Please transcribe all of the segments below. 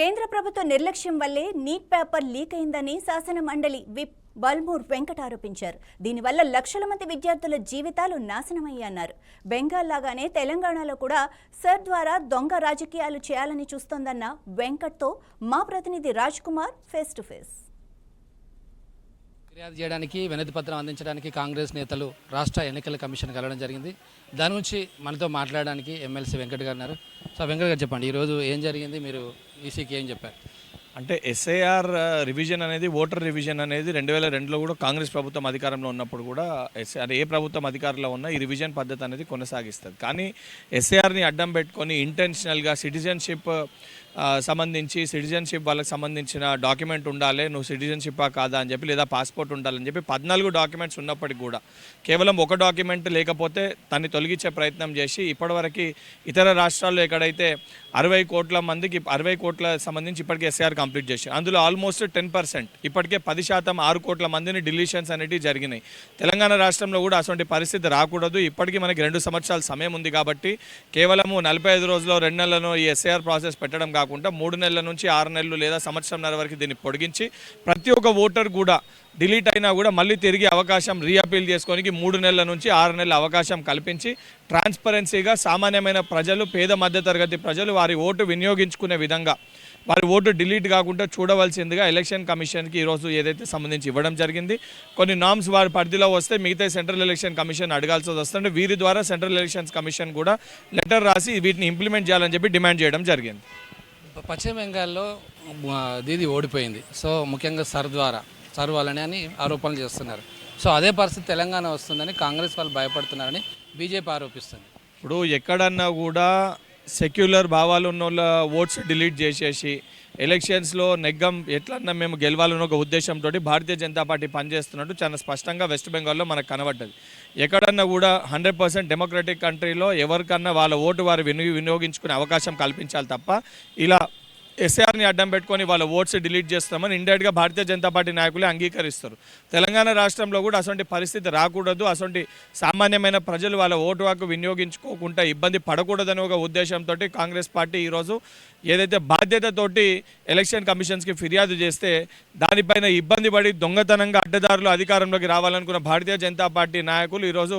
కేంద్ర ప్రభుత్వ నిర్లక్ష్యం వల్లే నీట్ పేపర్ లీక్ అయిందని శాసన మండలి విప్ బల్మూర్ వెంకట్ ఆరోపించారు. దీనివల్ల లక్షల మంది విద్యార్థుల జీవితాలు నాశనమయ్యాయన్నారు. బెంగాల్ లాగానే తెలంగాణలో కూడా సర్ ద్వారా దొంగ రాజకీయాలు చేయాలని చూస్తోందన్న వెంకట్తో మా ప్రతినిధి Raj Kumar face to face. ఫిర్యాదు చేయడానికి వినతి పత్రం అందించడానికి కాంగ్రెస్ నేతలు రాష్ట్ర ఎన్నికల కమిషన్ కలవడం జరిగింది. దాని నుంచి మనతో మాట్లాడడానికి ఎమ్మెల్సీ వెంకట్ గారు ఉన్నారు. సో వెంకట్ గారు చెప్పండి, ఈరోజు ఏం జరిగింది, మీరు ఈసీకి ఏం చెప్పారు? అంటే ఎస్ఐఆర్ రివిజన్ అనేది, ఓటర్ రివిజన్ అనేది 2002లో కూడా కాంగ్రెస్ ప్రభుత్వం అధికారంలో ఉన్నప్పుడు కూడా ఎస్ఐఆర్ ఏ ప్రభుత్వం అధికారంలో ఉన్నా ఈ రివిజన్ పద్ధతి అనేది కొనసాగిస్తుంది. కానీ ఎస్ఐఆర్ని అడ్డం పెట్టుకొని ఇంటెన్షనల్గా సిటిజన్షిప్ సిటిజన్షిప్ వాళ్ళకి సంబంధించిన డాక్యుమెంట్ ఉండాలి, నువ్వు సిటిజన్షిప్పా కాదా అని చెప్పి, లేదా పాస్పోర్ట్ ఉండాలని చెప్పి 14 డాక్యుమెంట్స్ ఉన్నప్పటికీ కూడా కేవలం ఒక డాక్యుమెంట్ లేకపోతే దాన్ని తొలగించే ప్రయత్నం చేసి ఇప్పటివరకు ఇతర రాష్ట్రాల్లో ఎక్కడైతే 60 కోట్ల మందికి 60 కోట్ల సంబంధించి ఇప్పటికే ఎస్ఐఆర్ కంప్లీట్ చేసి అందులో ఆల్మోస్ట్ 10% ఇప్పటికే 10% 6 కోట్ల మందిని డిలీషన్స్ అనేటివి జరిగినాయి. తెలంగాణ రాష్ట్రంలో కూడా అటువంటి పరిస్థితి రాకూడదు. ఇప్పటికీ మనకి 2 సంవత్సరాల సమయం ఉంది కాబట్టి కేవలము 45 రోజుల్లో 2 నెలలను ఈ ఎస్ఐఆర్ ప్రాసెస్ పెట్టడం కాకుండా 3 నెలల నుంచి 6 నెలలు లేదా సంవత్సరంన్నర వరకు దీన్ని పొడిగించి ప్రతి ఒక్క ఓటర్ కూడా డిలీట్ అయినా కూడా మళ్ళీ తిరిగి అవకాశం రీఅపీల్ చేసుకోనికి 3 నెలల నుంచి 6 నెలల అవకాశం కల్పించి ట్రాన్స్పరెన్సీగా సామాన్యమైన ప్రజలు, పేద మధ్యతరగతి ప్రజలు వారి ఓటు వినియోగించుకునే విధంగా వారి ఓటు డిలీట్ కాకుండా చూడవలసిందిగా ఎలక్షన్ కమిషన్కి ఈరోజు ఏదైతే సంబంధించి ఇవ్వడం జరిగింది. కొన్ని నామ్స్ వారి పరిధిలో వస్తే మిగతా సెంట్రల్ ఎలక్షన్ కమిషన్ అడగాల్సి వస్తుంటే వీరి ద్వారా సెంట్రల్ ఎలక్షన్స్ కమిషన్ కూడా లెటర్ రాసి వీటిని ఇంప్లిమెంట్ చేయాలని చెప్పి డిమాండ్ చేయడం జరిగింది. పశ్చిమ బెంగాల్లో దీది ఓడిపోయింది. సో ముఖ్యంగా సర్ వాళ్ళని అని ఆరోపణలు చేస్తున్నారు. సో అదే పరిస్థితి తెలంగాణ వస్తుందని కాంగ్రెస్ వాళ్ళు భయపడుతున్నారని బీజేపీ ఆరోపిస్తుంది. ఇప్పుడు ఎక్కడన్నా కూడా సెక్యులర్ భావాలు ఉన్న వాళ్ళ ఓట్స్ డిలీట్ చేసేసి ఎలక్షన్స్లో నెగ్గం ఎట్లన్నా మేము గెలవాలన్న ఒక ఉద్దేశంతో భారతీయ జనతా పార్టీ పనిచేస్తున్నట్టు చాలా స్పష్టంగా వెస్ట్ బెంగాల్లో మనకు కనబడ్డది. ఎక్కడన్నా కూడా 100% డెమోక్రటిక్ కంట్రీలో ఎవరికన్నా వాళ్ళ ఓటు వారు వినియోగించుకునే అవకాశం కల్పించాలి తప్ప ఇలా ఎస్ఐఆర్ని అడ్డం పెట్టుకొని వాళ్ళ ఓట్స్ డిలీట్ చేస్తామని ఇండైరెక్ట్గా భారతీయ జనతా పార్టీ నాయకులే అంగీకరిస్తారు. తెలంగాణ రాష్ట్రంలో కూడా అటువంటి పరిస్థితి రాకూడదు, అటువంటి సామాన్యమైన ప్రజలు వాళ్ళ ఓటు హక్కు వినియోగించుకోకుండా ఇబ్బంది పడకూడదని ఒక ఉద్దేశంతో కాంగ్రెస్ పార్టీ ఈరోజు ఏదైతే బాధ్యతతోటి ఎలక్షన్ కమిషన్స్కి ఫిర్యాదు చేస్తే దానిపైన ఇబ్బంది పడి దొంగతనంగా అడ్డదారులు అధికారంలోకి రావాలనుకున్న భారతీయ జనతా పార్టీ నాయకులు ఈరోజు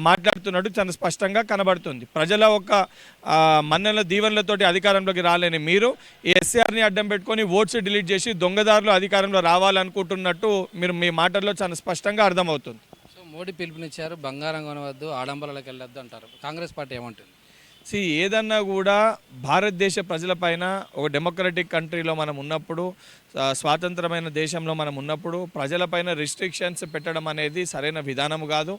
మాట్లాడుతున్నట్టు చాలా స్పష్టంగా కనబడుతుంది. ప్రజల ఒక మన్నెల దీవెనలతోటి అధికారంలోకి రాలేని మీరు ఈ ఎస్ఆర్ని అడ్డం పెట్టుకొని ఓట్స్ డిలీట్ చేసి దొంగదారులు అధికారంలో రావాలనుకుంటున్నట్టు మీరు మీ మాటల్లో చాలా స్పష్టంగా అర్థమవుతుంది. సో మోడీ పిలుపునిచ్చారు, బంగారం కొనవద్దు, ఆడంబరాలకు వెళ్ళొద్దు అంటారు. కాంగ్రెస్ పార్టీ ఏమంటుంది? ఏదన్నా కూడా భారతదేశ ప్రజలపైన ఒక డెమోక్రటిక్ కంట్రీలో మనం ఉన్నప్పుడు, స్వాతంత్రమైన దేశంలో మనం ఉన్నప్పుడు ప్రజలపైన రిస్ట్రిక్షన్స్ పెట్టడం అనేది సరైన విధానం కాదు.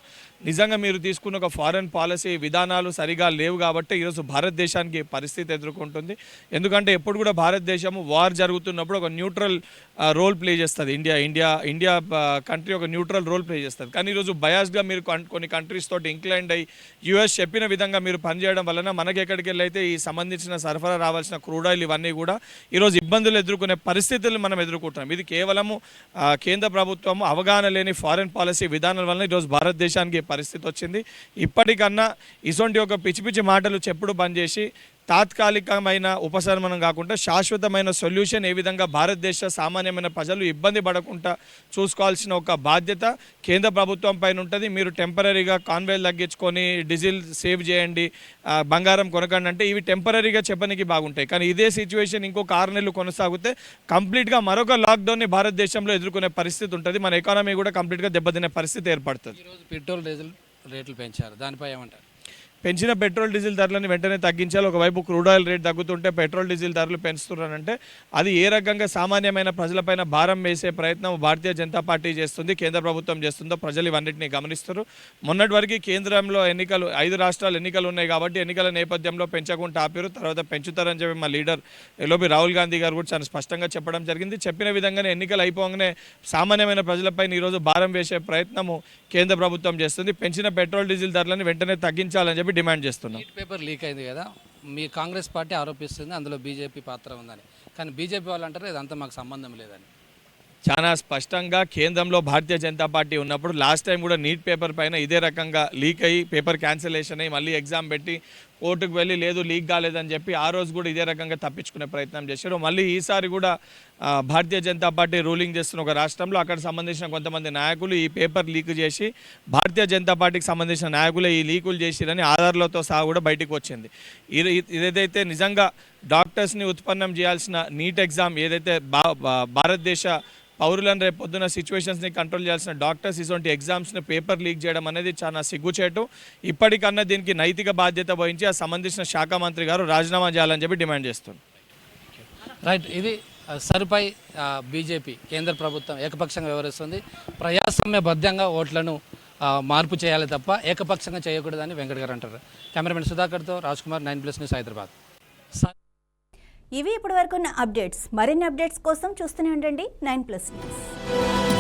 నిజంగా మీరు తీసుకున్న ఒక ఫారెన్ పాలసీ విధానాలు సరిగా లేవు కాబట్టి ఈరోజు భారతదేశానికి పరిస్థితి ఎదుర్కొంటుంది. ఎందుకంటే ఎప్పుడు కూడా భారతదేశము వార్ జరుగుతున్నప్పుడు ఒక న్యూట్రల్ రోల్ ప్లే చేస్తుంది. ఇండియా కంట్రీ ఒక న్యూట్రల్ రోల్ ప్లే చేస్తుంది. కానీ ఈరోజు బయాస్డ్గా మీరు కొన్ని కంట్రీస్ తోటి ఇంక్లైండ్ అయ్యి యుఎస్ చెప్పిన విధంగా మీరు పనిచేయడం వలన మనకి ఎక్కడికి వెళ్ళైతే ఈ సంబంధించిన సరఫరా రావాల్సిన క్రూడ్ ఆయిల్ ఇవన్నీ కూడా ఈరోజు ఇబ్బందులు ఎదుర్కొనే పరిస్థితులు మనం ఎదుర్కొంటున్నాం. ఇది కేవలము కేంద్ర ప్రభుత్వం అవగాహన లేని ఫారెన్ పాలసీ విధానాల వలన ఈరోజు భారతదేశానికి పరిస్థితి వచ్చింది. ఇప్పటికన్నా ఇటువంటి ఒక పిచ్చి పిచ్చి మాటలు చెప్పుడు బంద్ చేసి తాత్కాలికమైన ఉపశమనం కాకుండా శాశ్వతమైన సొల్యూషన్ ఏ విధంగా భారతదేశ సామాన్యమైన ప్రజలు ఇబ్బంది పడకుండా చూసుకోవాల్సిన ఒక బాధ్యత కేంద్ర ప్రభుత్వం పైన ఉంటుంది. మీరు టెంపరీగా కాన్వేలు తగ్గించుకొని డీజిల్ సేవ్ చేయండి, బంగారం కొనకండి అంటే ఇవి టెంపరీగా చెప్పడానికి బాగుంటాయి. కానీ ఇదే సిచ్యువేషన్ ఇంకొక 6 నెలలు కొనసాగితే కంప్లీట్గా మరొక లాక్డౌన్ని భారతదేశంలో ఎదుర్కొనే పరిస్థితి ఉంటుంది. మన ఎకానమీ కూడా కంప్లీట్గా దెబ్బతినే పరిస్థితి ఏర్పడుతుంది. ఈరోజు పెట్రోల్ డీజిల్ రేట్లు పెంచారు, దానిపై ఏమంటారు? పెంచిన పెట్రోల్ డీజిల్ ధరలను వెంటనే తగ్గించాలి. ఒకవైపు క్రూడ్ ఆయిల్ రేట్ తగ్గుతుంటే పెట్రోల్ డీజిల్ ధరలు పెంచుతున్నారంటే అది ఏ రకంగా సామాన్యమైన ప్రజలపైన భారం వేసే ప్రయత్నం భారతీయ జనతా పార్టీ చేస్తుంది, కేంద్ర ప్రభుత్వం చేస్తుందో ప్రజలు ఇవన్నింటినీ గమనిస్తారు. మొన్నటి వరకు కేంద్రంలో 5 రాష్ట్రాలు ఎన్నికలు ఉన్నాయి కాబట్టి ఎన్నికల నేపథ్యంలో పెంచకుండా ఆపారు. తర్వాత పెంచుతారని చెప్పి మా లీడర్ ఎల్ఓపి రాహుల్ గాంధీ గారు కూడా చాలా స్పష్టంగా చెప్పడం జరిగింది. చెప్పిన విధంగానే ఎన్నికలు అయిపోగానే సామాన్యమైన ప్రజలపైన ఈరోజు భారం వేసే ప్రయత్నము కేంద్ర ప్రభుత్వం చేస్తుంది. పెంచిన పెట్రోల్ డీజిల్ ధరలను వెంటనే తగ్గించాలని చెప్పి డిమాండ్ చేస్తున్నాం. నీట్ పేపర్ లీక్ అయింది కదా, మీ కాంగ్రెస్ పార్టీ ఆరోపిస్తుంది అందులో బీజేపీ పాత్ర ఉందని. కానీ బీజేపీ వాళ్ళు అంటారు ఇదంతా మాకు సంబంధం లేదని. చాలా స్పష్టంగా కేంద్రంలో భారతీయ జనతా పార్టీ ఉన్నప్పుడు లాస్ట్ టైం కూడా నీట్ పేపర్ పైన ఇదే రకంగా లీక్ అయ్యి పేపర్ క్యాన్సిలేషన్ అయ్యి మళ్ళీ ఎగ్జామ్ పెట్టి కోర్టుకు వెళ్ళి లేదు లీక్ కాలేదని చెప్పి ఆ రోజు కూడా ఇదే రకంగా తప్పించుకునే ప్రయత్నం చేశారు. మళ్ళీ ఈసారి కూడా భారతీయ జనతా పార్టీ రూలింగ్ చేస్తున్న ఒక రాష్ట్రంలో అక్కడ సంబంధించిన కొంతమంది నాయకులు ఈ పేపర్ లీక్ చేసి భారతీయ జనతా పార్టీకి సంబంధించిన నాయకులే ఈ లీకులు చేసిరని ఆధారాలతో సహా కూడా బయటకు వచ్చింది. ఏదైతే నిజంగా డాక్టర్స్ని ఉత్పన్నం చేయాల్సిన నీట్ ఎగ్జామ్ ఏదైతే భారతదేశ పౌరులను రేపు పొద్దున సిచ్యువేషన్స్ని కంట్రోల్ చేయాల్సిన డాక్టర్స్ ఇటువంటి ఎగ్జామ్స్ని పేపర్ లీక్ చేయడం అనేది చాలా సిగ్గుచేటు. ఇప్పటికన్నా దీనికి నైతిక బాధ్యత వహించి ఆ సంబంధించిన శాఖ మంత్రి గారు రాజీనామా చేయాలని చెప్పి డిమాండ్ చేస్తున్నారు. రైట్, ఇది సరుపై బీజేపీ కేంద్ర ప్రభుత్వం ఏకపక్షంగా వ్యవహరిస్తుంది. ప్రజాస్వామ్యబద్ధంగా ఓట్లను మార్పు చేయాలి తప్ప ఏకపక్షంగా చేయకూడదని వెంకట్ గారు అంటారు. కెమెరామెన్ సుధాకర్తో రాజ్ కుమార్, 9+ న్యూస్, హైదరాబాద్. ఇవి ఇప్పటి వరకున్న అప్డేట్స్. మరిన్ని అప్డేట్స్ కోసం చూస్తూనే ఉండండి 9+ న్యూస్.